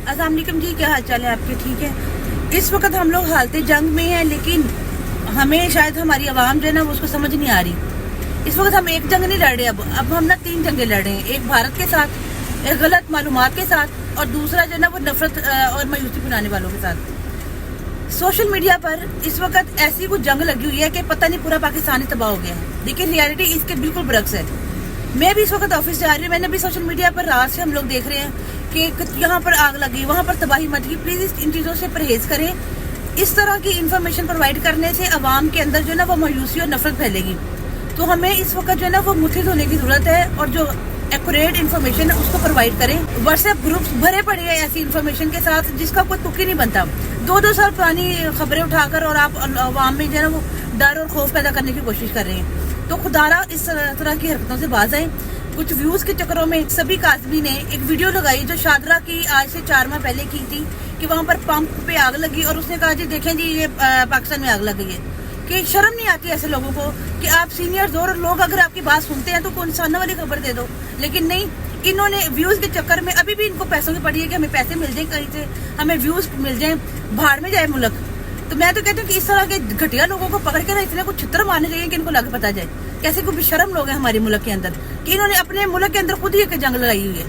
अस्सलाम वालेकुम जी, क्या हाल चाल है आपके? ठीक है। इस वक्त हम लोग हालत जंग में हैं, लेकिन हमें शायद हमारी आवाम जो है ना वो उसको समझ नहीं आ रही। इस वक्त हम एक जंग नहीं लड़ रहे, अब हम ना 3 जंगें लड़ रहे हैं। एक भारत के साथ, एक गलत मालूमात के साथ, और दूसरा जो है ना वो नफरत और मायूसी फैलाने वालों के साथ। सोशल मीडिया पर इस वक्त ऐसी कुछ जंग लगी हुई है कि पता नहीं पूरा पाकिस्तान ही तबाह हो गया है, लेकिन रियलिटी इसके बिल्कुल बरक्स है। मैं भी इस वक्त ऑफिस जा रही हूँ, मैंने भी सोशल मीडिया पर रात से हम लोग देख रहे हैं कि यहाँ पर आग लगी, वहाँ पर तबाही मच गई। प्लीज इन चीज़ों से परहेज करें। इस तरह की इन्फॉर्मेशन प्रोवाइड करने से अवाम के अंदर जो है ना वो मायूसी और नफरत फैलेगी। तो हमें इस वक्त जो है ना वो मुठित होने की जरूरत है, और जो एक्यूरेट इन्फॉर्मेशन है उसको प्रोवाइड करें। व्हाट्सएप ग्रुप्स भरे पड़े हैं ऐसी इन्फॉर्मेशन के साथ जिसका कोई तुक ही नहीं बनता। 2-2 साल पुरानी खबरें उठाकर और आप अवाम में जो है ना वो डर और खौफ पैदा करने की कोशिश कर रहे हैं। तो खुदारा इस तरह की हरकतों से बाज आए। कुछ व्यूज के चक्करों में सभी काजमी ने एक वीडियो लगाई जो शादरा की आज से 4 माह पहले की थी, कि वहां पर पंप पे आग लगी, और उसने कहा जी देखें जी ये पाकिस्तान में आग लग गई है। कि शर्म नहीं आती ऐसे लोगों को कि आप सीनियर्स और लोग अगर आपकी बात सुनते हैं तो कोई इंसानों वाली खबर दे दो, लेकिन नहीं, इन्होंने व्यूज के चक्कर में अभी भी इनको पैसों की पड़ी है कि हमें पैसे मिल जाए, कहीं से हमें व्यूज मिल जाए, भाड़ में जाए मुल्क। तो मैं तो कहती हूँ कि इस तरह के घटिया लोगों को पकड़ के ना इतने कुछ छित्र मारने चाहिए कि इनको लग पता जाए कैसे कोई बेशर्म लोग हैं हमारे मुल्क के अंदर, कि इन्होंने अपने मुल्क के अंदर खुद ही एक जंग लगाई हुई है।